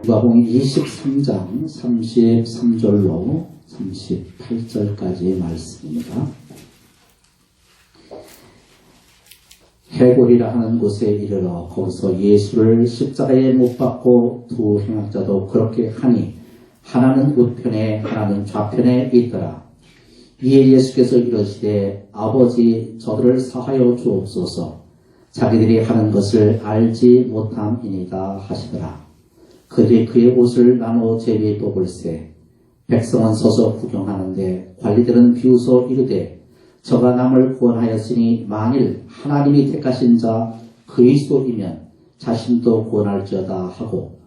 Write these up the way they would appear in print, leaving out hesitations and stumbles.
누가복음 23장 33절로 38절까지의 말씀입니다. 해골이라 하는 곳에 이르러 거기서 예수를 십자가에 못 박고 두 행악자도 그렇게 하니 하나는 우편에 하나는 좌편에 있더라. 이에 예수께서 이르시되 아버지 저들을 사하여 주옵소서 자기들이 하는 것을 알지 못함이니이다 하시더라. 그들이 그의 옷을 나누어 제비 뽑을세 백성은 서서 구경하는데 관리들은 비웃어 이르되 저가 남을 구원하였으니 만일 하나님이 택하신 자 그리스도이면 자신도 구원할지어다 하고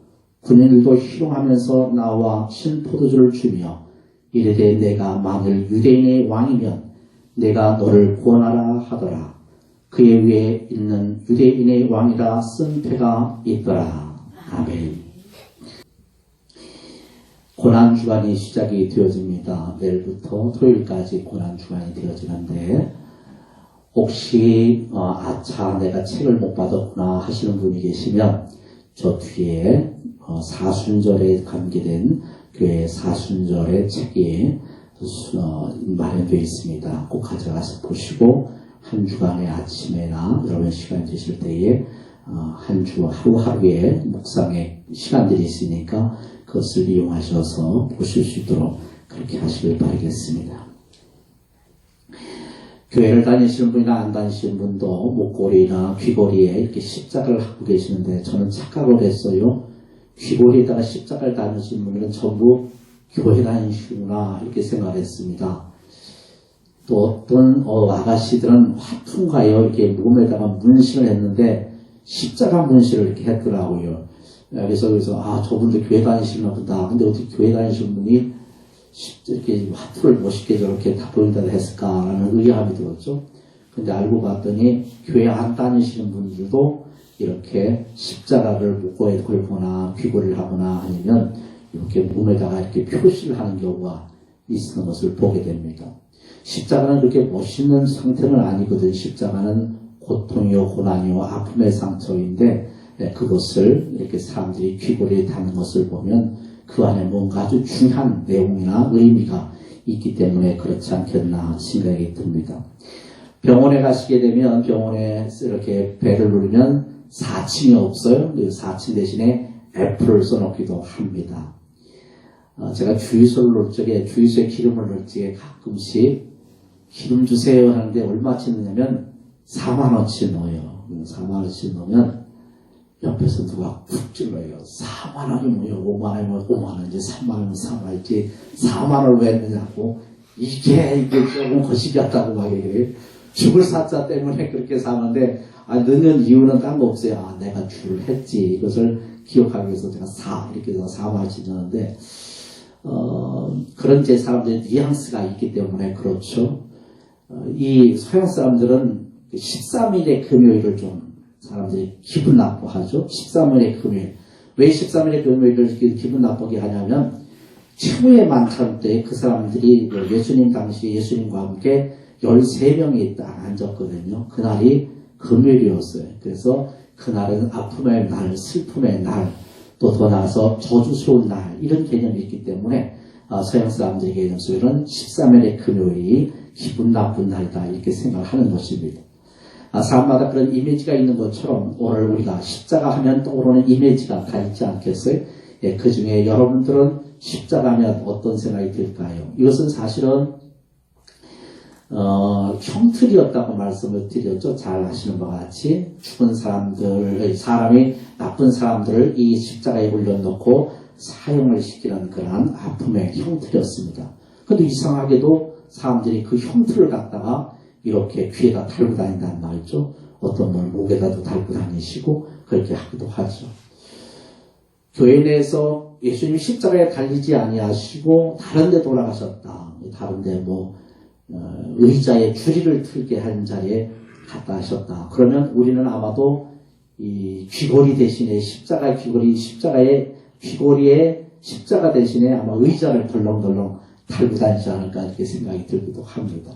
군인들도 희롱하면서 나와 신포도주를 주며 이르되 내가 만일 유대인의 왕이면 내가 너를 구원하라 하더라. 그의 위에 있는 유대인의 왕이라 쓴 패가 있더라. 아멘. 고난주간이 시작이 되어집니다. 내일부터 토요일까지 고난주간이 되어지는데 혹시 아차 내가 책을 못 받았구나 하시는 분이 계시면 저 뒤에 사순절에 관계된 교회 사순절의 책이 마련되어 있습니다. 꼭 가져가서 보시고 한 주간의 아침에나 여러분 시간 되실 때에 한 주 하루하루의 묵상의 시간들이 있으니까 그것을 이용하셔서 보실 수 있도록 그렇게 하시길 바라겠습니다. 교회를 다니시는 분이나 안 다니시는 분도 목걸이나 귀걸이에 이렇게 십자가를 하고 계시는데 저는 착각을 했어요. 귀걸이에다가 십자가를 다니시는 분들은 전부 교회 다니시구나 이렇게 생각했습니다. 또 어떤 아가씨들은 화투인가요? 이렇게 몸에다가 문신을 했는데 십자가 문신을 이렇게 했더라고요. 그래서 저분도 교회 다니시나 보다. 근데 어떻게 교회 다니시는 분이 이렇게 화투를 멋있게 저렇게 다 보인다 했을까라는 의아함이 들었죠. 근데 알고 봤더니 교회 안 다니시는 분들도 이렇게 십자가를 목걸이에 걸거나 귀걸이를 하거나 아니면 이렇게 몸에다가 이렇게 표시를 하는 경우가 있는 것을 보게 됩니다. 십자가는 그렇게 멋있는 상태는 아니거든. 십자가는 고통이요, 고난이요, 아픔의 상처인데 그것을 이렇게 사람들이 귀걸이에 다는 것을 보면 그 안에 뭔가 아주 중요한 내용이나 의미가 있기 때문에 그렇지 않겠나 생각이 듭니다. 병원에 가시게 되면 병원에 이렇게 배를 누르면 4층이 없어요. 4층 대신에 F를 써놓기도 합니다. 제가 주유소를 넣을 적에 주유소에 기름을 넣을 적에 가끔씩 기름 주세요 하는데 얼마치 넣냐면 4만원치 넣어요. 4만원치 넣으면 옆에서 누가 푹 찔러요. 4만원이 뭐예요? 5만원이면 5만원이지 3만원이면 3만원이지 4만원을 왜 했느냐고 이게 조금 거시기하다고 막 얘기해요. 죽을 사자 때문에 그렇게 사는데 넣는 이유는 딴 거 없어요. 내가 줄을 했지. 이것을 기억하기 위해서 제가 이렇게 해서 4만원치 넣는데 그런 제 사람들의 뉘앙스가 있기 때문에 그렇죠. 이 서양 사람들은 13일의 금요일을 좀 사람들이 기분 나빠하죠. 13일의 금요일. 왜 13일의 금요일을 기분 나쁘게 하냐면 최후의 만찬 때 그 사람들이 예수님 당시 예수님과 함께 13명이 딱 앉았거든요. 그날이 금요일이었어요. 그래서 그날은 아픔의 날, 슬픔의 날, 또 더 나아서 저주스러운 날 이런 개념이 있기 때문에 서양 사람들의 개념 속에는 13일의 금요일이 기분 나쁜 날이다 이렇게 생각하는 것입니다. 사람마다 그런 이미지가 있는 것처럼 오늘 우리가 십자가 하면 떠오르는 이미지가 다 있지 않겠어요? 그 중에 여러분들은 십자가 하면 어떤 생각이 들까요? 이것은 사실은 형틀이었다고 말씀을 드렸죠. 잘 아시는 바와 같이 죽은 사람이 나쁜 사람들을 이 십자가에 올려놓고 사형을 시키는 그러한 아픔의 형틀이었습니다. 그런데 이상하게도 사람들이 그 형틀을 갖다가 이렇게 귀에다 달고 다닌다는 말이죠. 어떤 분은 목에다도 달고 다니시고 그렇게 하기도 하죠. 교회 내에서 예수님이 십자가에 달리지 아니하시고 다른 데 돌아가셨다. 다른 데 의자에 줄이를 틀게 한 자리에 갔다 하셨다. 그러면 우리는 아마도 이 귀걸이 대신에 십자가 귀걸이에 십자가 대신에 아마 의자를 덜렁덜렁 달고 다니지 않을까 이렇게 생각이 들기도 합니다.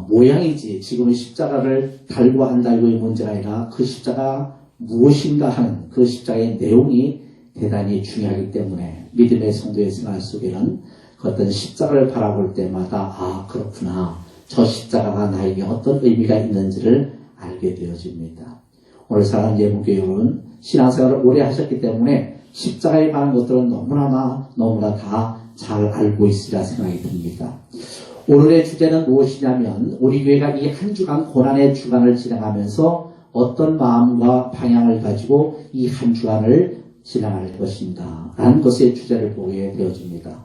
모양이지 지금은 십자가를 달고 안 달고의 문제가 아니라 그 십자가 무엇인가 하는 그 십자가의 내용이 대단히 중요하기 때문에 믿음의 성도의 생활 속에는 그 어떤 십자가를 바라볼 때마다 아 그렇구나 저 십자가가 나에게 어떤 의미가 있는지를 알게 되어집니다. 오늘 사랑하는 예문교회 여러분 신앙생활을 오래 하셨기 때문에 십자가에 관한 것들은 너무나 다 잘 알고 있으리라 생각이 듭니다. 오늘의 주제는 무엇이냐면 우리 교회가 이 한 주간 고난의 주간을 진행하면서 어떤 마음과 방향을 가지고 이 한 주간을 진행할 것인가 라는 것의 주제를 보게 되어집니다.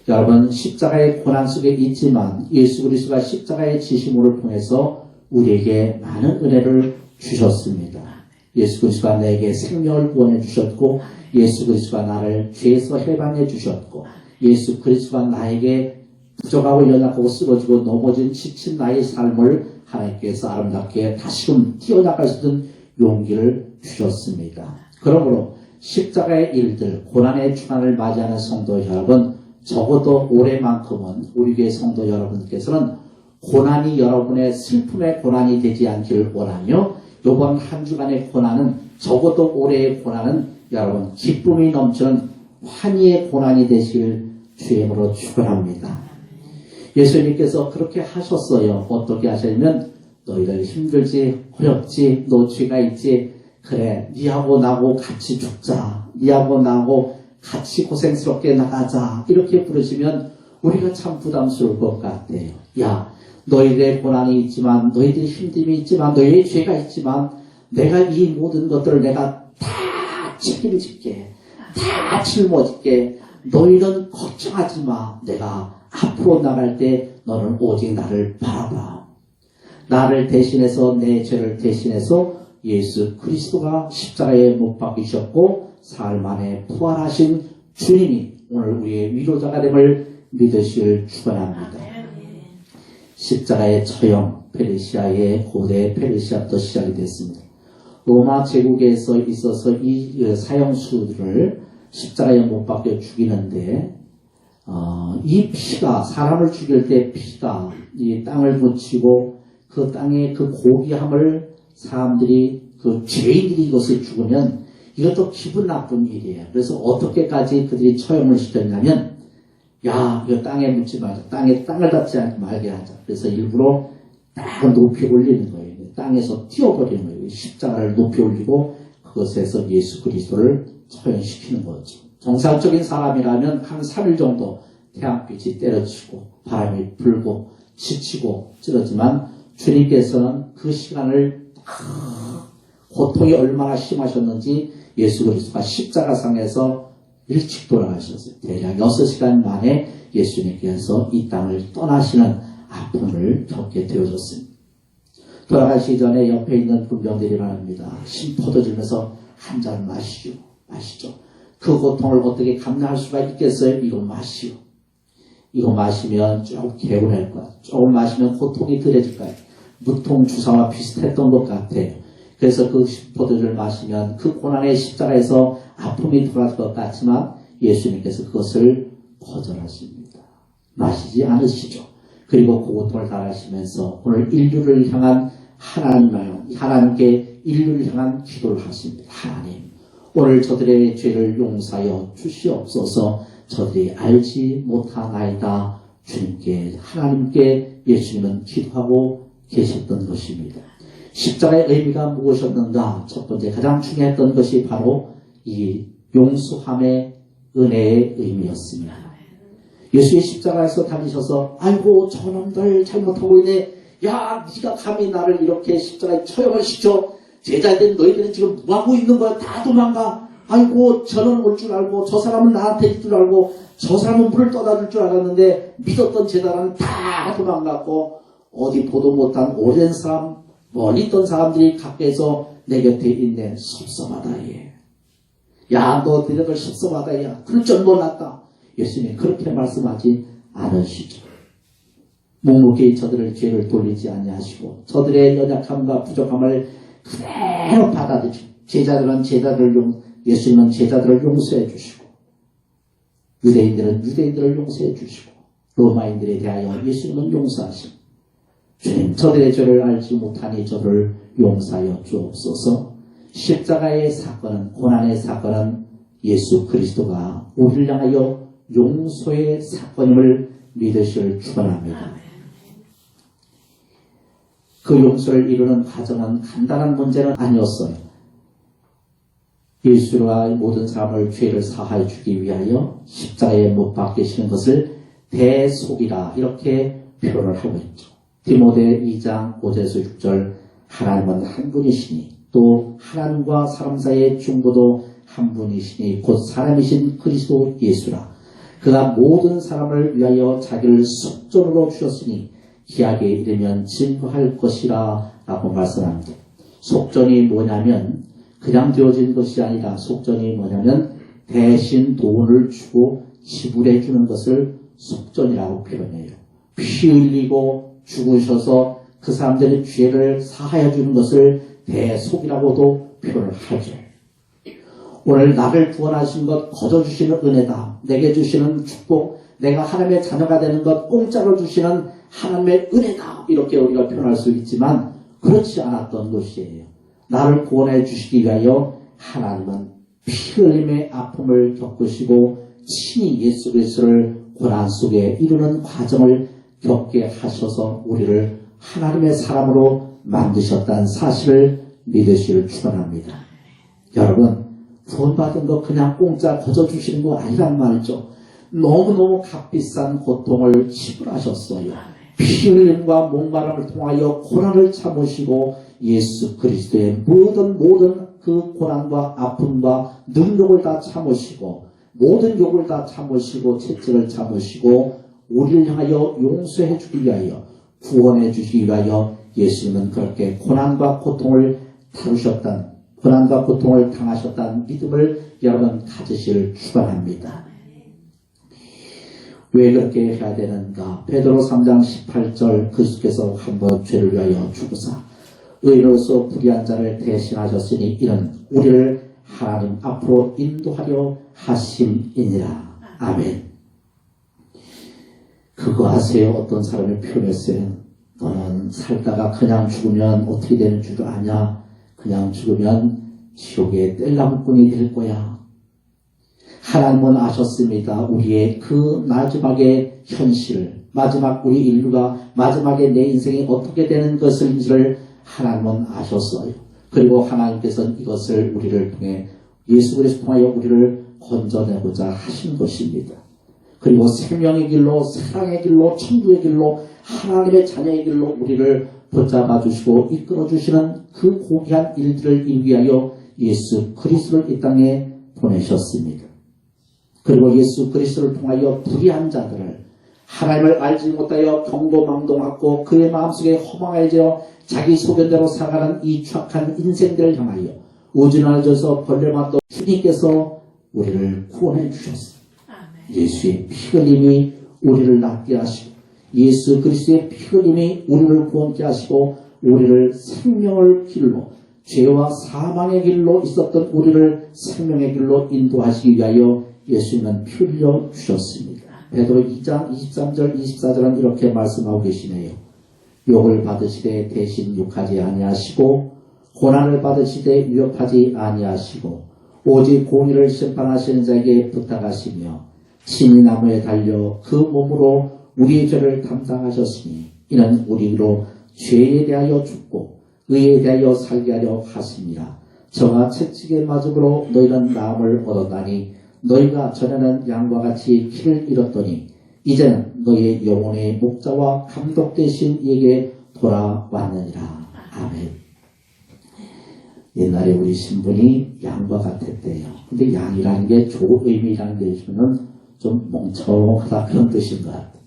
여러분 십자가의 고난 속에 있지만 예수 그리스도가 십자가의 지심으로 통해서 우리에게 많은 은혜를 주셨습니다. 예수 그리스도가 내게 생명을 구원해 주셨고 예수 그리스도가 나를 죄에서 해방해 주셨고 예수 그리스도가 나에게 부족하고 연약하고 쓰러지고 넘어진 지친 나의 삶을 하나님께서 아름답게 다시금 뛰어나갈 수 있는 용기를 주셨습니다. 그러므로 십자가의 일들, 고난의 주간을 맞이하는 성도 여러분, 적어도 올해만큼은 우리 교회 성도 여러분께서는 고난이 여러분의 슬픔의 고난이 되지 않기를 원하며 이번 한 주간의 고난은 적어도 올해의 고난은 여러분 기쁨이 넘치는 환희의 고난이 되시길 주임으로 축원합니다. 예수님께서 그렇게 하셨어요. 어떻게 하셨냐면 너희들 힘들지 어렵지 너 죄가 있지 그래 니하고 나하고 같이 죽자 니하고 나하고 같이 고생스럽게 나가자 이렇게 부르시면 우리가 참 부담스러울 것 같아요. 야 너희들의 고난이 있지만 너희들의 힘듦이 있지만 너희의 죄가 있지만 내가 이 모든 것들을 내가 다 책임질게 다 짊어질게 너희는 걱정하지 마. 내가 앞으로 나갈 때 너는 오직 나를 바라봐. 나를 대신해서 내 죄를 대신해서 예수 그리스도가 십자가에 못 박히셨고 사흘 만에 부활하신 주님이 오늘 우리의 위로자가 됨을 믿으시길 축원합니다. 십자가의 처형 페르시아의 고대 페르시아부터 시작이 됐습니다. 로마 제국에서 있어서 이 사형수들을 십자가에 못 박혀 죽이는데 이 피가 사람을 죽일 때 피가 이 땅을 묻히고 그 땅의 그 고귀함을 사람들이 그 죄인들이 이것을 죽으면 이것도 기분 나쁜 일이에요. 그래서 어떻게까지 그들이 처형을 시켰냐면 야 이거 땅에 묻지 말자. 땅을 닿지 않게 말게 하자. 그래서 일부러 딱 높이 올리는 거예요. 땅에서 띄워버리는 거예요. 십자가를 높이 올리고 그것에서 예수 그리스도를 처형시키는 거죠. 정상적인 사람이라면 한 3일 정도 태양빛이 때려치고 바람이 불고 지치고 찌르지만 주님께서는 그 시간을 고통이 얼마나 심하셨는지 예수 그리스도가 십자가상에서 일찍 돌아가셨어요. 대략 6시간 만에 예수님께서 이 땅을 떠나시는 아픔을 겪게 되어졌습니다. 돌아가시기 전에 옆에 있는 군병들이 말합니다. 심포도 들면서 한 잔 마시죠. 그 고통을 어떻게 감당할 수가 있겠어요? 이거 마시오. 이거 마시면 조금 개운할 거야. 조금 마시면 고통이 덜해질 거야. 무통 주사와 비슷했던 것 같아요. 그래서 그 포도주를 마시면 그 고난의 십자가에서 아픔이 덜할 것 같지만 예수님께서 그것을 거절하십니다. 마시지 않으시죠. 그리고 그 고통을 당하시면서 오늘 인류를 향한 하나님께 인류를 향한 기도를 하십니다. 하나님, 오늘 저들의 죄를 용서하여 주시옵소서. 저들이 알지 못하나이다. 주님께 하나님께 예수님은 기도하고 계셨던 것입니다. 십자가의 의미가 무엇이었는가? 첫 번째 가장 중요했던 것이 바로 이 용서함의 은혜의 의미였습니다. 예수의 십자가에서 다니셔서 아이고 저놈들 잘못하고 있네. 야 네가 감히 나를 이렇게 십자가에 처형을 시켜. 제자들 너희들은 지금 뭐하고 있는 거야? 다 도망가. 아이고 저는 올 줄 알고 저 사람은 나한테 있을 줄 알고 저 사람은 물을 떠다 줄 줄 알았는데 믿었던 제자는 다 도망갔고 어디 보도 못한 오랜 사람 멀리 있던 사람들이 가까이서 내 곁에 있네. 섭섭하다 얘. 야 너 너희들 섭섭하다 야. 그럴 줄 몰랐다. 예수님 그렇게 말씀하지 않으시죠. 묵묵히 저들의 죄를 돌리지 아니하시고 저들의 연약함과 부족함을 그대로 받아들이시고 예수님은 제자들을 용서해 주시고 유대인들은 유대인들을 용서해 주시고 로마인들에 대하여 예수님은 용서하시고 주님 저들의 죄를 알지 못하니 저를 용서하여 주옵소서. 십자가의 사건은 고난의 사건은 예수 그리스도가 우리를 향하여 용서의 사건임을 믿으시길 축원합니다. 그 용서를 이루는 과정은 간단한 문제는 아니었어요. 예수가 모든 사람을 죄를 사하여 주기 위하여 십자가에 못 박히시는 것을 대속이라 이렇게 표현을 하고 있죠. 디모데 2장 5절에서 6절 하나님은 한 분이시니 또 하나님과 사람 사이의 중보도 한 분이시니 곧 사람이신 그리스도 예수라. 그가 모든 사람을 위하여 자기를 속전으로 주셨으니 기약에 이르면 증거할 것이라 라고 말씀합니다. 속전이 뭐냐면 그냥 되어진 것이 아니라 속전이 뭐냐면 대신 돈을 주고 지불해 주는 것을 속전이라고 표현해요. 피 흘리고 죽으셔서 그 사람들의 죄를 사하여 주는 것을 대속이라고도 표현을 하죠. 오늘 나를 구원하신 것 거저 주시는 은혜다. 내게 주시는 축복, 내가 하나님의 자녀가 되는 것 공짜로 주시는 하나님의 은혜다. 이렇게 우리가 표현할 수 있지만 그렇지 않았던 것이에요. 나를 구원해 주시기 위하여 하나님은 피 흘림의 아픔을 겪으시고 친히 예수 그리스도를 고난 속에 이루는 과정을 겪게 하셔서 우리를 하나님의 사람으로 만드셨다는 사실을 믿으시길 축원합니다. 여러분, 구원받은 거 그냥 공짜 거저 주시는 거 아니란 말이죠. 너무너무 값비싼 고통을 지불하셨어요. 피 흘림과 목마름을 통하여 고난을 참으시고 예수 그리스도의 모든 그 고난과 아픔과 능력을 다 참으시고 모든 욕을 다 참으시고 채찍을 참으시고 우리를 향하여 용서해 주기 위하여 구원해 주시기 위하여 예수님은 그렇게 고난과 고통을 다루셨다는 고난과 고통을 당하셨다는 믿음을 여러분 가지시길 축원합니다. 왜 그렇게 해야 되는가? 베드로 3장 18절 그리스도께서 한번 죄를 위하여 죽으사 의로서 불의한 자를 대신하셨으니 이는 우리를 하나님 앞으로 인도하려 하심이니라. 아멘. 그거 아세요? 어떤 사람이 표현했어요. 너는 살다가 그냥 죽으면 어떻게 되는 줄 아냐? 그냥 죽으면 지옥의 뗄나무꾼이 될 거야. 하나님은 아셨습니다. 우리의 그 마지막의 현실을, 마지막 우리 인류가 마지막에 내 인생이 어떻게 되는 것인지를 하나님은 아셨어요. 그리고 하나님께서는 이것을 우리를 통해 예수 그리스도 통하여 우리를 건져내고자 하신 것입니다. 그리고 생명의 길로, 사랑의 길로, 천국의 길로, 하나님의 자녀의 길로 우리를 붙잡아 주시고 이끌어 주시는 그 고귀한 일들을 이루기 위하여 예수 그리스도를 이 땅에 보내셨습니다. 그리고 예수 그리스도를 통하여 불의한 자들을 하나님을 알지 못하여 경고망동하고 그의 마음속에 허망해져 자기 소견대로 살아가는 이 추악한 인생들을 향하여 우주나라져서 벌레만도 주님께서 우리를 구원해 주셨습니다. 예수의 피 흘림이 우리를 낫게 하시고 예수 그리스도의 피 흘림이 우리를 구원케 하시고 우리를 생명의 길로 죄와 사망의 길로 있었던 우리를 생명의 길로 인도하시기 위하여 예수님은 피 흘려 주셨습니다. 베드로 2장 23절 24절은 이렇게 말씀하고 계시네요. 욕을 받으시되 대신 욕하지 아니하시고 고난을 받으시되 위협하지 아니하시고 오직 공의를 심판하시는 자에게 부탁하시며 친히 나무에 달려 그 몸으로 우리의 죄를 담당하셨으니 이는 우리로 죄에 대하여 죽고 의에 대하여 살게 하려 하심이라. 저가 채찍의 맞음으로 너희는 나음을 얻었나니 너희가 전에는 양과 같이 피를 잃었더니 이제는 너희의 영혼의 목자와 감독 되신 이에게 돌아왔느니라. 아멘. 옛날에 우리 신분이 양과 같았대요. 근데 양이라는 게 좋은 의미라는 게 있으면 좀 멍청하다 그런 뜻인 것 같아요.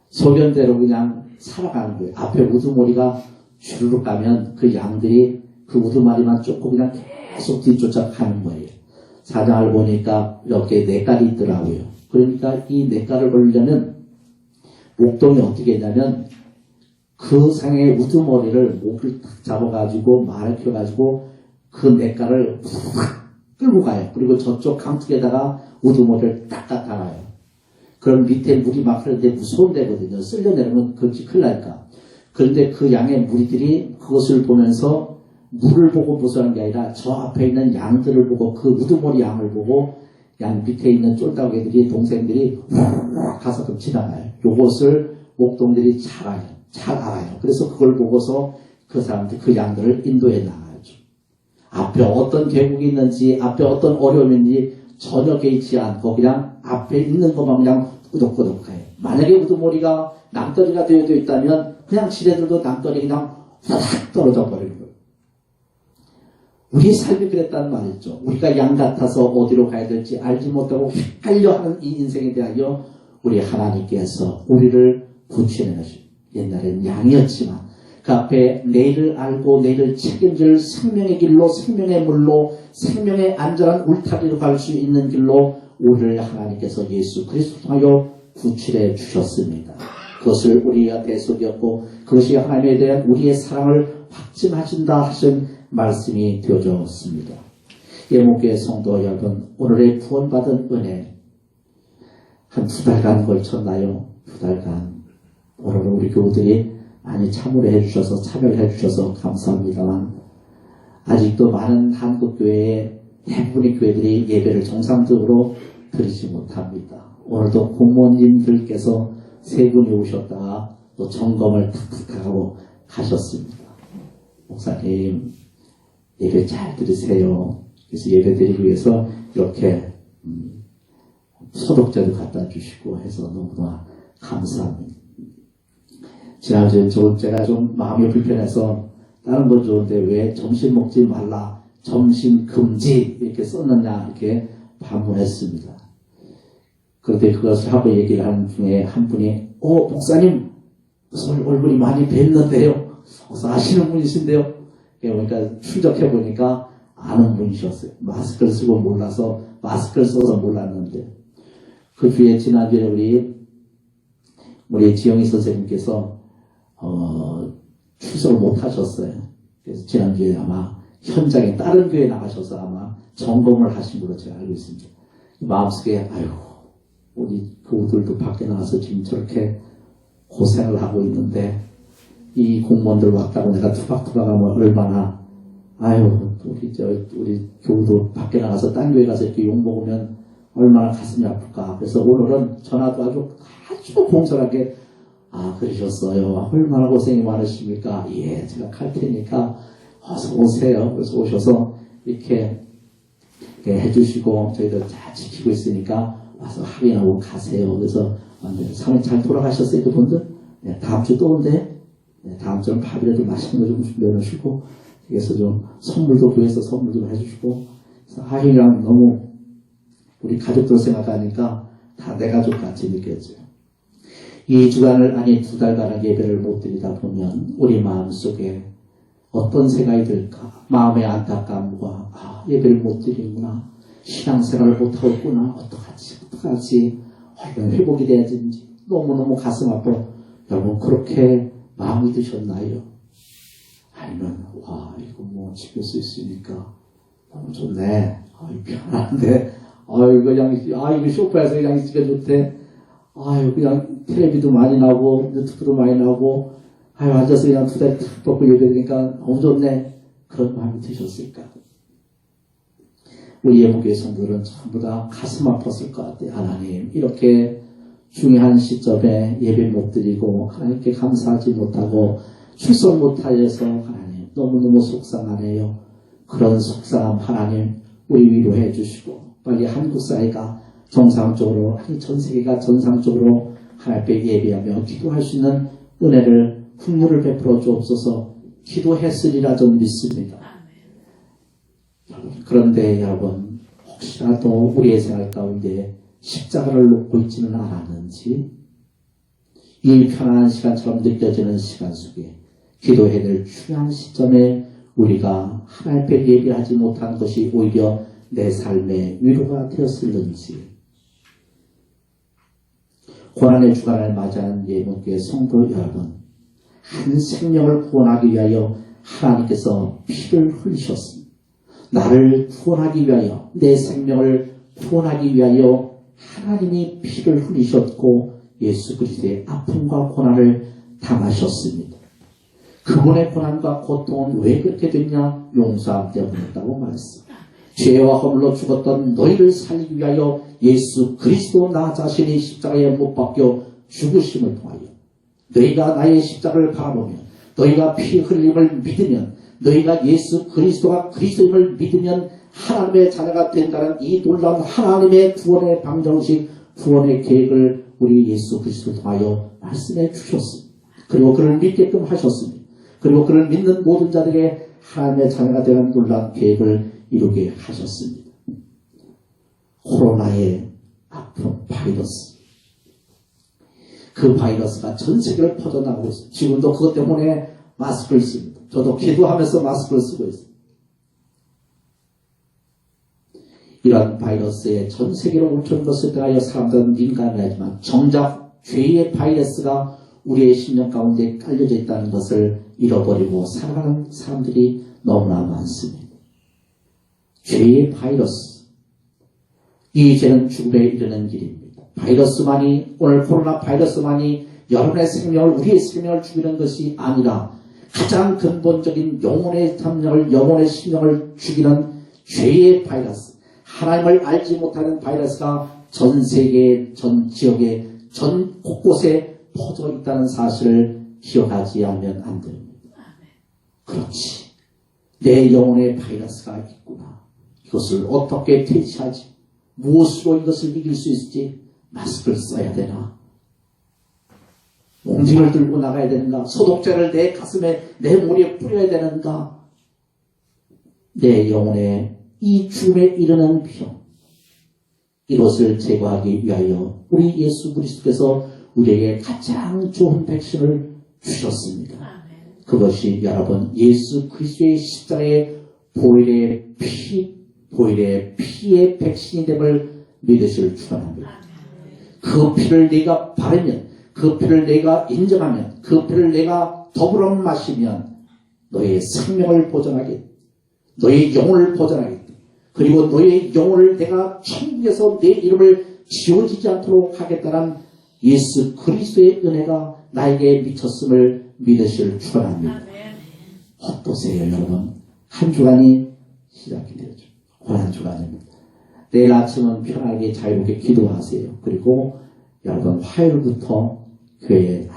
소견대로 그냥 살아가는 거예요. 앞에 우두머리가 주르륵 가면 그 양들이 그 우두머리만 쫓고 그냥 계속 뒤쫓아가는 거예요. 사장을 보니까 이렇게 네 깔이 있더라고요. 그러니까 이 네 깔을 걸려면 목동이 어떻게 했냐면 그 상의 우두머리를 목을 탁 잡아가지고 말을 켜가지고 그 네 깔을 끌고 가요. 그리고 저쪽 강둑에다가 우두머리를 딱 갖다놔요. 그럼 밑에 물이 막 흐르는데 무서운 데거든요. 쓸려 내리면 그렇지 큰일 날까. 그런데 그 양의 무리들이 그것을 보면서 물을 보고 무서워하는 게 아니라 저 앞에 있는 양들을 보고 그 우두머리 양을 보고 양 밑에 있는 쫄다구이들이 동생들이 가서 좀 지나가요. 요것을 목동들이 잘 알아요. 그래서 그걸 보고서 그 사람들 그 양들을 인도해 나가죠. 앞에 어떤 계곡이 있는지 앞에 어떤 어려움이 있는지 전혀 개의치 않고 그냥 앞에 있는 것만 그냥 꾸덕꾸덕 가요. 만약에 우두머리가 낭떠러지가 되어 있다면 그냥 지네들도 낭떠러지 그냥 싹 떨어져 버리는 거예요. 우리 삶이 그랬다는 말이죠. 우리가 양 같아서 어디로 가야 될지 알지 못하고 헷갈려하는 이 인생에 대하여 우리 하나님께서 우리를 구출해내시고 옛날에는 양이었지만 그 앞에 내일을 알고 내일을 책임질 생명의 길로 생명의 물로 생명의 안전한 울타리로 갈 수 있는 길로 우리를 하나님께서 예수 그리스도 통하여 구출해 주셨습니다. 그것을 우리가 대속이었고 그것이 하나님에 대한 우리의 사랑을 확증하신다 하신 말씀이 되어졌습니다. 예목교회 성도 여러분, 오늘의 구원받은 은혜 한 2달간 걸쳤나요? 2달간 오늘 우리 교우들이 많이 참여를 해주셔서 참여를 해주셔서 감사합니다만 아직도 많은 한국교회의 대부분의 교회들이 예배를 정상적으로 드리지 못합니다. 오늘도 공무원님들께서 3분이 오셨다가 또 점검을 탁탁 하고 가셨습니다. 목사님 예배 잘 드리세요. 그래서 예배 드리기 위해서 이렇게 소독제도 갖다 주시고 해서 너무나 감사합니다. 지난주에 제가 좀 마음이 불편해서 다른 건 좋은데 왜 점심 먹지 말라 점심 금지 이렇게 썼느냐 이렇게 반문했습니다. 그런데 그것을 하고 얘기를 하는 중에 한 분이 목사님 얼굴이 많이 뵀는데요. 아시는 분이신데요. 그러니까 출적해 보니까 아는 분이셨어요. 마스크를 쓰고 몰라서 마스크를 써서 몰랐는데 그 뒤에 지난주에 우리 지영희 선생님께서 출석을 못 하셨어요. 그래서 지난주에 아마 현장에 다른 교회에 나가셔서 아마 점검을 하신 걸로 제가 알고 있습니다. 마음속에 우리 그들도 밖에 나가서 지금 저렇게 고생을 하고 있는데 이 공무원들 왔다고 내가 투박투박하면 얼마나 우리 교우도 밖에 나가서 딴 교회 가서 이렇게 욕먹으면 얼마나 가슴이 아플까. 그래서 오늘은 전화도 아주 공손하게 그러셨어요. 얼마나 고생이 많으십니까? 예, 제가 갈 테니까 어서 오세요. 그래서 오셔서 이렇게 해주시고 저희들 잘 지키고 있으니까 와서 확인하고 가세요. 그래서 사모님 잘 돌아가셨어요, 그분들? 네, 다음 주 또 온대. 네, 다음 주는 밥이라도 맛있는 거 좀 준비해 놓으시고 그래서 좀 선물도 구해서 선물 좀 해주시고 하희랑 너무 우리 가족들 생각하니까 다 내 가족 같이 느껴져요. 이 주간을 2달간의 예배를 못 드리다 보면 우리 마음속에 어떤 생각이 들까? 마음의 안타까움과 예배를 못 드리구나. 신앙생활을 못하고 있구나. 어떡하지? 얼른 회복이 돼야 되는지 너무너무 가슴 아파. 여러분 그렇게 마음이 드셨나요? 아니면 이거 뭐 지킬 수 있으니까 너무 좋네. 편한데 이거 소파에서 그냥 있으니까 좋대. 그냥 텔레비도 많이 나오고 유튜브도 많이 나오고 앉아서 그냥 2다리 탁 뻗고 예배드리니까 너무 좋네. 그런 마음이 드셨을까? 우리 예목교회 성도들은 전부 다 가슴 아팠을 것 같아요. 하나님 이렇게 중요한 시점에 예배 못 드리고 하나님께 감사하지 못하고 출석 못하여서 하나님 너무너무 속상하네요. 그런 속상함 하나님 우리 위로해 주시고 빨리 한국 사회가 정상적으로 전 세계가 정상적으로 하나님께 예배하며 기도할 수 있는 은혜를 국물을 베풀어 주옵소서. 기도했으리라 전 믿습니다. 그런데 여러분 혹시라도 우리의 생활 가운데 십자가를 놓고 있지는 않았는지 이 편안한 시간처럼 느껴지는 시간 속에 기도해야 될 중요한 시점에 우리가 하나님 앞에 예배하지 못한 것이 오히려 내 삶의 위로가 되었을는지 고난의 주간을 맞이하는 예목교회 성도 여러분 한 생명을 구원하기 위하여 하나님께서 피를 흘리셨습니다. 나를 구원하기 위하여 내 생명을 구원하기 위하여 하나님이 피를 흘리셨고 예수 그리스도의 아픔과 고난을 당하셨습니다. 그분의 고난과 고통은 왜 그렇게 됐냐? 용서함 때문이었다고 말했어. 죄와 허물로 죽었던 너희를 살리기 위하여 예수 그리스도 나 자신이 십자가에 못 박혀 죽으심을 통하여 너희가 나의 십자가를 바라보며 너희가 피 흘림을 믿으면 너희가 예수 그리스도가 그리스도임을 믿으면 하나님의 자녀가 된다는 이 놀라운 하나님의 구원의 방정식, 구원의 계획을 우리 예수 그리스도를 통하여 말씀해 주셨습니다. 그리고 그를 믿게끔 하셨습니다. 그리고 그를 믿는 모든 자들에게 하나님의 자녀가 되는 놀라운 계획을 이루게 하셨습니다. 코로나의 아픈 바이러스. 그 바이러스가 전 세계를 퍼져나가고 있습니다. 지금도 그것 때문에 마스크를 씁니다. 저도 기도하면서 마스크를 쓰고 있습니다. 이런 바이러스에 전 세계로 옮겨온 것을 대하여 사람들은 민감해하지만 정작 죄의 바이러스가 우리의 심령 가운데 깔려져 있다는 것을 잃어버리고 살아가는 사람들이 너무나 많습니다. 죄의 바이러스. 이 죄는 죽음에 이르는 길입니다. 바이러스만이, 오늘 코로나 바이러스만이 여러분의 생명을, 우리의 생명을 죽이는 것이 아니라 가장 근본적인 영혼의 탐령을, 영혼의 심령을 죽이는 죄의 바이러스, 하나님을 알지 못하는 바이러스가 전 세계, 전 지역에, 전 곳곳에 퍼져 있다는 사실을 기억하지 않으면 안 됩니다. 그렇지. 내 영혼의 바이러스가 있구나. 이것을 어떻게 퇴치하지? 무엇으로 이것을 이길 수 있을지? 마스크를 써야 되나? 옹징을 들고 나가야 되는가? 소독제를 내 가슴에, 내 머리에 뿌려야 되는가? 내 영혼에 이 죽음에 이르는 병, 이것을 제거하기 위하여 우리 예수 그리스도께서 우리에게 가장 좋은 백신을 주셨습니다. 그것이 여러분 예수 그리스도의 십자가의 보혈의 피의 백신이 됨을 믿으실 축원합니다. 그 피를 내가 바르면, 그 피를 내가 인정하면, 그 피를 내가 더불어 마시면 너의 생명을 보존하겠다. 너의 영혼을 보존하겠다. 그리고 너의 영혼을 내가 천국에서 내 이름을 지워지지 않도록 하겠다는 예수 그리스도의 은혜가 나에게 미쳤음을 믿으실 축원합니다. 어떠세요 여러분? 한 주간이 시작이 되죠. 고난 주간입니다. 내일 아침은 편하게 자유롭게 기도하세요. 그리고 여러분 화요일부터 교회에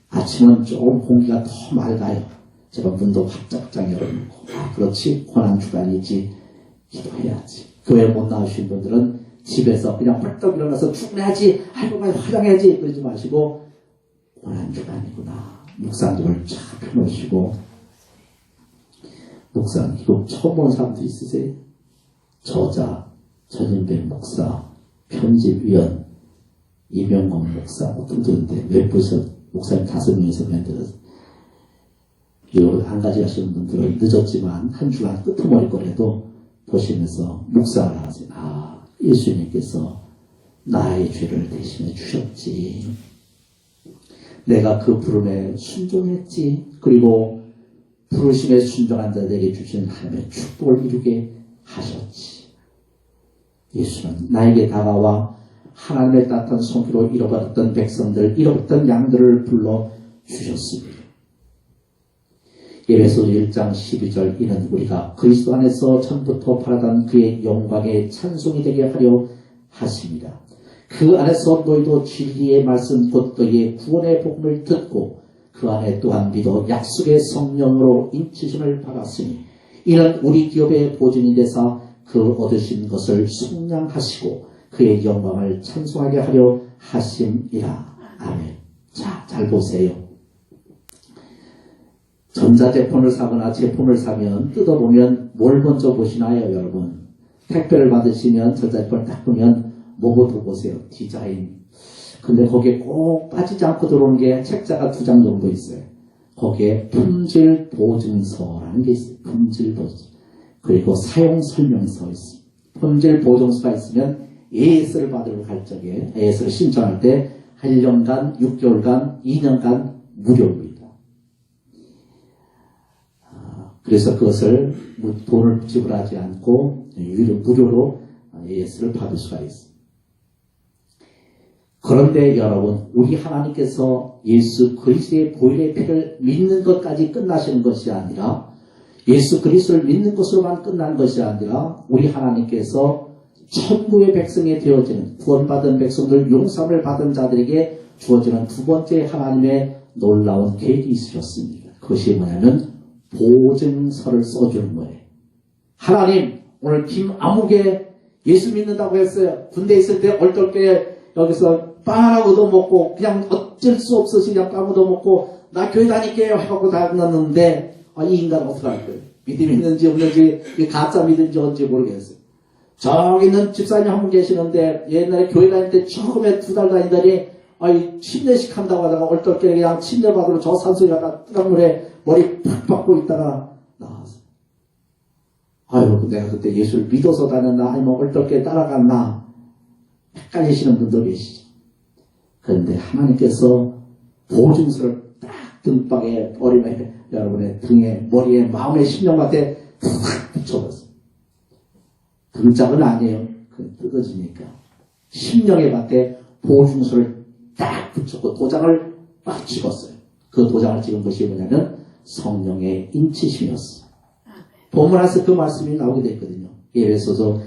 아침은 조금 공기가 더 맑아요. 제가 문도 활짝활짝 열어놓고 그렇지 고난 주간이지 기도해야지. 교회 못 나오신 분들은 집에서 그냥 벌떡 일어나서 출근해야지, 아이고 빨리 화장해야지 그러지 마시고 고난 주간이구나. 묵상집을 쫙 펴놓으시고 묵상 이거 처음 본 사람도 있으세요? 저자 전인백 목사, 편집위원 이명건 목사 등등인데 웹부서 목사님 5명이서 만들어서 한 가지 하시는 분들은 늦었지만 한 주간 끄트머리거리도 보시면서 묵상을 하세요. 예수님께서 나의 죄를 대신해 주셨지. 내가 그 부름에 순종했지. 그리고 부르심에 순종한 자들에게 주신 하나님의 축복을 이루게 하셨지. 예수는 나에게 다가와 하나님의 따뜻한 손길로 잃어버렸던 백성들, 잃어버렸던 양들을 불러 주셨습니다. 에베소서 1장 12절 이는 우리가 그리스도 안에서 전부터 바라던 그의 영광의 찬송이 되게 하려 하십니다. 그 안에서 너희도 진리의 말씀 곧 너희의 구원의 복음을 듣고 그 안에 또한 믿어 약속의 성령으로 인치심을 받았으니 이는 우리 기업의 보증이 되사 그 얻으신 것을 속량하시고 그의 영광을 찬송하게 하려 하심이라. 아멘. 자, 잘 보세요. 전자제품을 사거나 제품을 사면 뜯어보면 뭘 먼저 보시나요 여러분? 택배를 받으시면 전자제품을 딱 보면 뭐부터 보세요? 디자인. 근데 거기에 꼭 빠지지 않고 들어오는 게 책자가 2장 정도 있어요. 거기에 품질 보증서라는 게 있어요. 품질 보증서. 그리고 사용 설명서 있습니다. 품질 보증서가 있으면 AS를 받으러 갈 적에 AS를 신청할 때 1년간, 6개월간, 2년간 무료입니다. 그래서 그것을 돈을 지불하지 않고 무료로 AS를 받을 수가 있습니다. 그런데 여러분, 우리 하나님께서 예수 그리스도의 보혈의 피를 믿는 것까지 끝나시는 것이 아니라 예수 그리스도를 믿는 것으로만 끝난 것이 아니라 우리 하나님께서 천국의 백성이 되어지는 구원받은 백성들 용서를 받은 자들에게 주어지는 두 번째 하나님의 놀라운 계획이 있으셨습니다. 그것이 뭐냐면 보증서를 써주는 거예요. 하나님, 오늘 김아무개 예수 믿는다고 했어요. 군대에 있을 때 얼떨결에 여기서 빵 하나 얻어먹고 그냥 어쩔 수 없어서 그냥 빵 얻어먹고 나 교회 다닐게요 해갖고 다녔는데 이 인간은 어떻게 할 거예요? 믿음이 있는지 없는지 가짜 믿음인지 뭔지 모르겠어요. 저기 있는 집사님 한 분 계시는데 옛날에 교회 다닐 때 처음에 2달 다니더니 침례식 한다고 하다가 얼떨결에 그냥 침례받으러 저 산속에 가다 뜨거운 물에 머리 팍 박고 있다가 나왔어요. 아유, 내가 그때 예수를 믿어서 다녔나 아니면 얼떨결에 따라갔나 헷갈리시는 분도 계시죠. 그런데 하나님께서 보증서를 딱 등박에 어림에 여러분의 등에 머리에 마음에 심령밭에 탁 붙여봤어요. 등짝은 아니에요. 그 뜯어지니까 심령의 밭에 보증서를 딱 붙였고 도장을 딱 찍었어요. 그 도장을 찍은 것이 뭐냐면 성령의 인치심이었어요. 본문에서 그 말씀이 나오게 됐거든요. 에베소서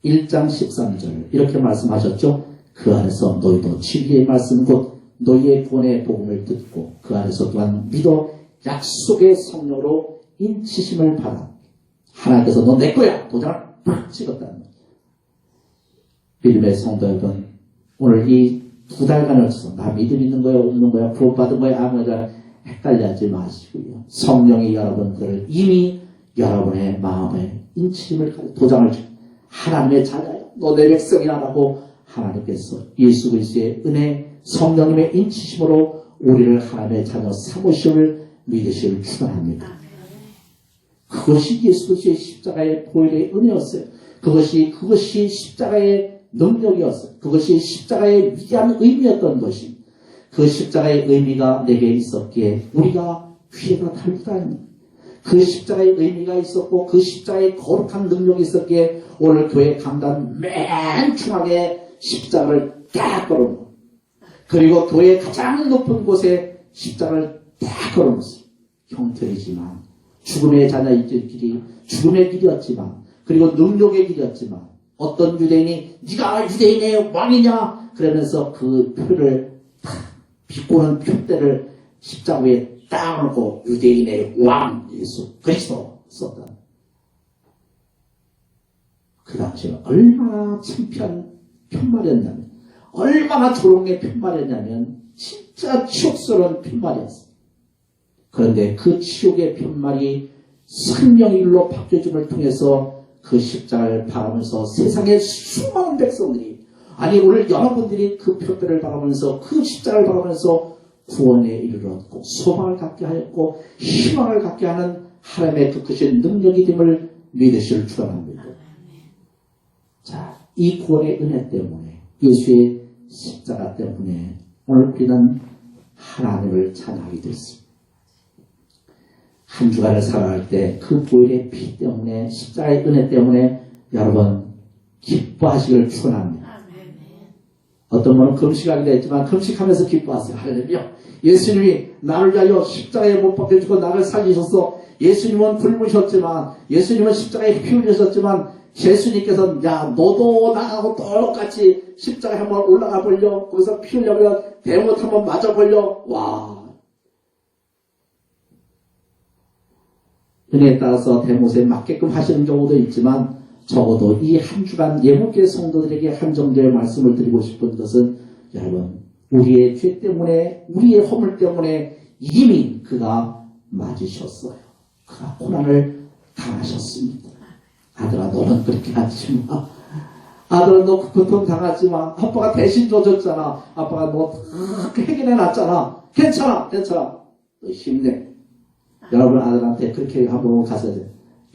1장 13절 이렇게 말씀하셨죠. 그 안에서 너희도 진리의 말씀 곧 너희의 구원의 복음을 듣고 그 안에서 또한 믿어 약속의 성령으로 인치심을 받아 하나님께서 너 내 거야 도장을 팍 찍었다는 거예요. 빌립의 성도 여러분, 오늘 이 2달간을 거쳐서 나 믿음 있는 거야 없는 거야 구원받은 거야 아무거나 헷갈리지 마시고요. 성령이 여러분들을 이미 여러분의 마음에 인치심을 도장을 하나님의 자녀야 너 내 백성이야 라고 하나님께서 예수 그리스도의 은혜 성령님의 인치심으로 우리를 하나님의 자녀 삼으심을 믿으시기를 축원합니다. 그것이 예수 그리스도의 십자가의 보혈의 은혜였어요. 그것이 십자가의 능력이었어요. 그것이 십자가의 위대한 의미였던 것이 그 십자가의 의미가 내게 있었기에 우리가 귀에가 달리다니 그 십자가의 의미가 있었고 그 십자가의 거룩한 능력이 있었기에 오늘 교회 강단 맨 중앙에 십자가를 딱 걸어놓고 그리고 교회 가장 높은 곳에 십자가를 딱 걸어놓았어요. 형편이지만 죽음의 자녀의 길이 죽음의 길이었지만 그리고 능력의 길이었지만 어떤 유대인이 네가 유대인의 왕이냐 그러면서 그 표를 비꼬는 표대를 십자가 위에 딱 놓고 유대인의 왕 예수 그리스도 썼다. 그 당시에 얼마나 창피한 편말이었냐면 얼마나 조롱의 편말이었냐면 진짜 치욕스러운 편말이었어요. 그런데 그 치욕의 편말이 생명의 일로 바뀌어줌을 통해서 그 십자가를 바라보면서 세상의 수많은 백성들이 아니 오늘 여러분들이 그 표대를 바라보면서 그 십자가를 바라보면서 구원에 이르렀고 소망을 갖게 하였고 희망을 갖게 하는 하나님의 그 크신 능력이 됨을 믿으실 축원합니다. 자, 이 구원의 은혜 때문에 예수의 십자가 때문에 오늘 우리는 하나님을 찬양하게 됐습니다. 한 주간을 살아갈 때 그 보혈의 피 때문에 십자가의 은혜 때문에 여러분 기뻐하시기를 축원합니다. 어떤 분은 금식하기도 했지만 금식하면서 기뻐하세요. 할렐루야. 예수님이 나를 위하여 십자가에 못 박혀주고 나를 살리셔서 예수님은 굶으셨지만 예수님은 십자가에 피 흘리셨지만 예수님께서는 야 너도 나하고 똑같이 십자가에 한번 올라가 보려 거기서 피 흘려보려 대못 한번 맞아 보려 와 은혜에 따라서 대못에 맞게끔 하시는 경우도 있지만 적어도 이 한 주간 예복의 성도들에게 한정되어 말씀을 드리고 싶은 것은 여러분 우리의 죄 때문에 우리의 허물 때문에 이미 그가 맞으셨어요. 그가 고난을 당하셨습니다. 아들아 너는 그렇게 하지 마. 아들아 너 고통 당하지 마. 아빠가 대신 져줬잖아. 아빠가 너 해결해 놨잖아. 괜찮아. 너 힘내. 여러분 아들한테 그렇게 하고 가서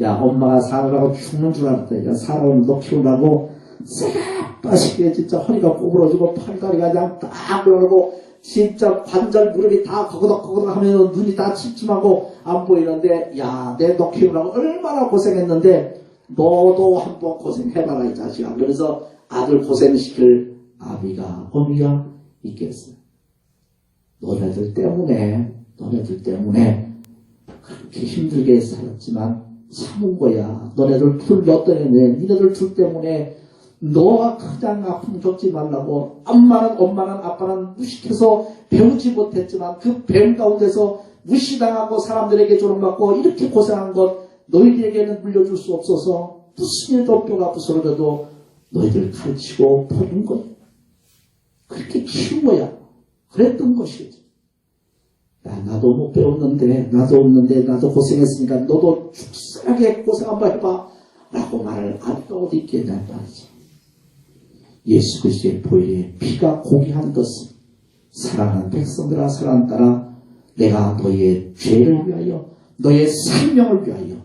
야 엄마가 사느라고 죽는 줄 알았다. 야 사람을 너 키우라고 새까빠시게 진짜 허리가 꼬부러지고 팔다리가 그냥 딱 올라가고 진짜 관절 무릎이 다 거거덕거거덕 하면 눈이 다 침침하고 안 보이는데 야 내 너 키우라고 얼마나 고생했는데 너도 한번 고생해봐라 이 자식아. 그래서 아들 고생시킬 아비가 어미가 있겠어요? 너네들 때문에 그렇게 힘들게 살았지만 참은 거야. 너네들 둘 어떤 애네. 니네들 둘 때문에 너가 가장 아픔 겪지 말라고 엄마는 아빠는 무식해서 배우지 못했지만 그 배움 가운데서 무시당하고 사람들에게 조롱받고 이렇게 고생한 것 너희들에게는 물려줄 수 없어서 무슨 일도 뼈가 부스러져도 너희들 가르치고 버린 거야. 그렇게 키운 거야. 그랬던 것이지. 나도 못 배웠는데 나도 고생했으니까 너도 죽상하게 고생 한번 해봐 라고 말을 아무도 어디 있겠냐 말이지. 예수 그리스도의 보혈에 피가 공의한 것은 사랑하는 백성들아 사랑하는 딸아 내가 너의 죄를 위하여 너의 생명을 위하여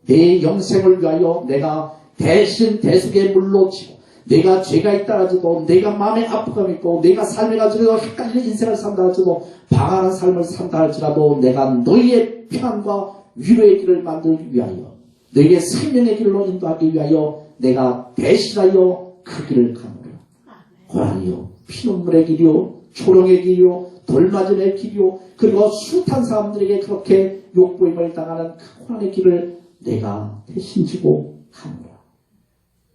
내 영생을 위하여 내가 대신 대속의 물로 치고 내가 죄가 있다 할지라도 내가 마음에 아픔이 있고 내가 삶에 가지고 헷갈리는 인생을 산다 할지라도 방황하는 삶을 산다 할지라도 내가 너희의 평안과 위로의 길을 만들기 위하여 너희의 생명의 길로 인도하기 위하여 내가 대신하여 그 길을 가노라. 고난이요 피눈물의 길이요 초롱의 길이요 돌맞음의 길이요 그리고 숱한 사람들에게 그렇게 욕보임을 당하는 그 고난의 길을 내가 대신 지고 가노라.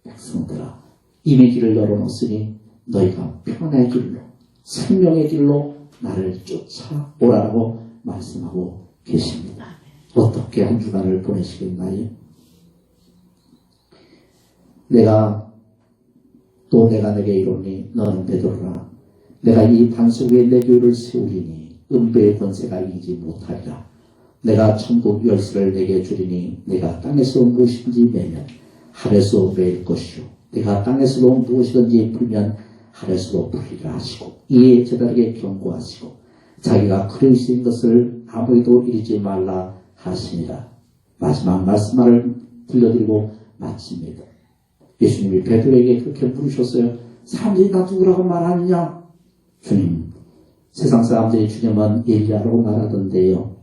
백성들아 이미 길을 열어놓으니 너희가 평안의 길로 생명의 길로 나를 쫓아오라고 말씀하고 계십니다. 어떻게 한 주간을 보내시겠나요? 내가 내게 이르니 너는 베드로라. 내가 이 반석 위에 내 교회를 세우리니 음부의 권세가 이기지 못하리라. 내가 천국 열쇠를 내게 주리니 내가 땅에서 무엇인지 매면 하늘에서 매일 것이요 내가 땅에서도 무엇이든지 풀면 하늘에서도 풀리라 하시고 이에 제자에게 경고하시고 자기가 그리스도인 것을 아무에도 이르지 말라 하시니라. 마지막 말씀을 들려드리고 마칩니다. 예수님이 베드로에게 그렇게 물으셨어요. 사람들이 나 누구라고 말하느냐? 주님, 세상 사람들이 주님은 엘리야라고 말하던데요.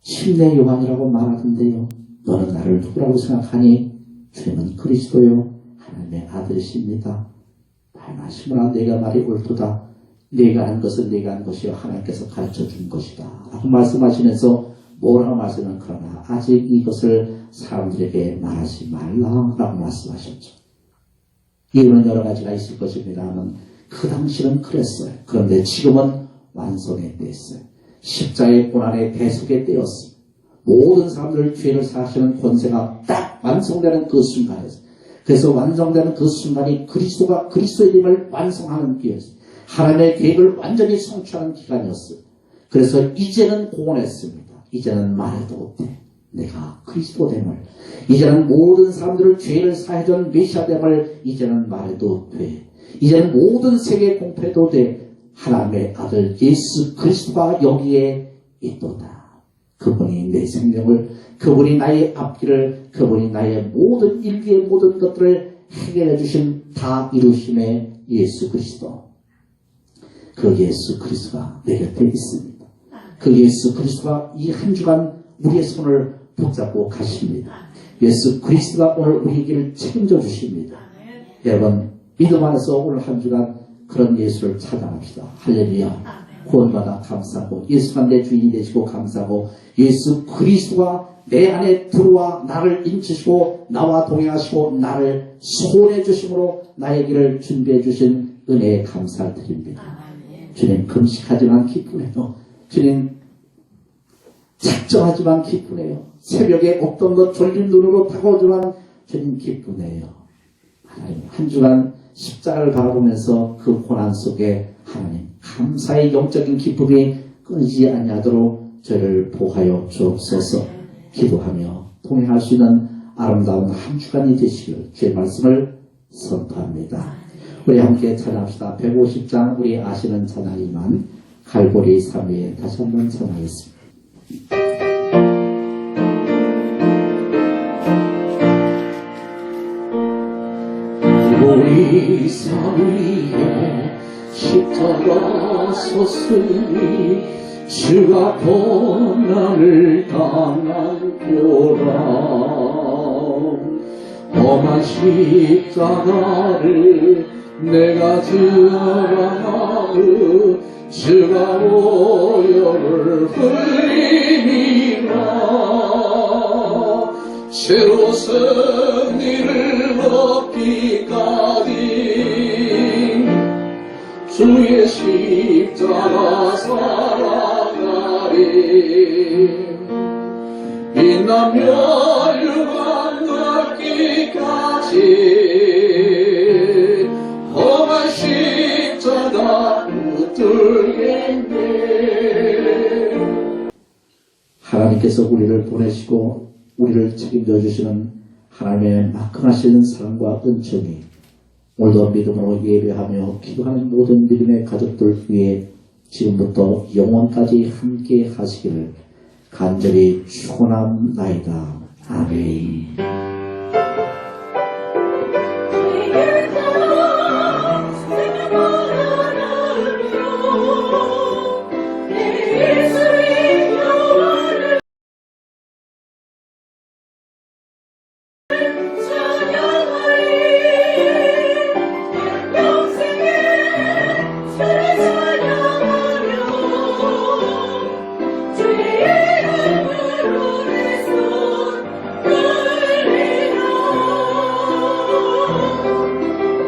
침례 요한이라고 말하던데요. 너는 나를 누구라고 생각하니? 주님은 그리스도요 하나님의 아들이십니다. 말씀하시므나 내가 말이 옳도다. 내가 한 것은 내가 한 것이요 하나님께서 가르쳐준 것이다 라고 말씀하시면서 뭐라고 말씀은 그러나 아직 이것을 사람들에게 말하지 말라라고 말씀하셨죠. 이유는 여러 가지가 있을 것입니다만 그 당시는 그랬어요. 그런데 지금은 완성의 때였어요. 십자의 고난의 대속의 때였어요. 모든 사람들 죄를 사하시는 권세가 딱 완성되는 그 순간에서 그래서 완성되는 그 순간이 그리스도가 그리스도의 힘을 완성하는 기회였어요. 하나님의 계획을 완전히 성취하는 기간이었어요. 그래서 이제는 공언했습니다. 이제는 말해도 돼. 내가 그리스도 됨을. 이제는 모든 사람들을 죄를 사해준 메시아 됨을 이제는 말해도 돼. 이제는 모든 세계에 공표해도 돼. 하나님의 아들 예수 그리스도가 여기에 있도다. 그분이 내 생명을, 그분이 나의 앞길을, 그분이 나의 모든 일기의 모든 것들을 해결해 주신 다 이루심의 예수 그리스도. 그 예수 그리스도가 내 곁에 있습니다. 그 예수 그리스도가 이 한 주간 우리의 손을 붙잡고 가십니다. 예수 그리스도가 오늘 우리 길을 책임져 주십니다. 여러분 믿음 안에서 오늘 한 주간 그런 예수를 찬양합시다. 할렐루야. 구원받아 감사하고 예수가 내 주인이 되시고 감사하고 예수 그리스도가 내 안에 들어와 나를 인치시고 나와 동행하시고 나를 소원해 주심으로 나의 길을 준비해 주신 은혜에 감사를 드립니다. 주님 금식하지만 기쁘네요. 주님 작정하지만 기쁘네요. 새벽에 없던 것 졸린 눈으로 다가오지만 주님 기쁘네요. 하나님 한 주간 십자가를 바라보면서 그 고난 속에 하나님 감사의 영적인 기쁨이 끊이지 아니하도록 저를 보호하여 주옵소서. 기도하며 동행할 수 있는 아름다운 한 주간이 되시길 주의 말씀을 선포합니다. 우리 함께 찬양합시다. 150장 우리 아시는 찬양이만 갈보리 3위에 다시 한번 찬양하겠습니다. 갈보리 3위에 십자가 섰으니 주가 고난을 당한도다. 험한 십자가를 내가 드러나는 주가 오염을 흘리리라. 새로 승리를 얻기까지 주의 십자가 살아가리. 빛나며 유한 닿기까지 험한 십자가 붙들겠네. 하나님께서 우리를 보내시고 우리를 책임져 주시는 하나님의 막강하신 사랑과 은총이 오늘도 믿음으로 예배하며 기도하는 모든 믿음의 가족들 위해 지금부터 영원까지 함께 하시기를 간절히 축원합나이다. 아멘. 찬양하리 영생의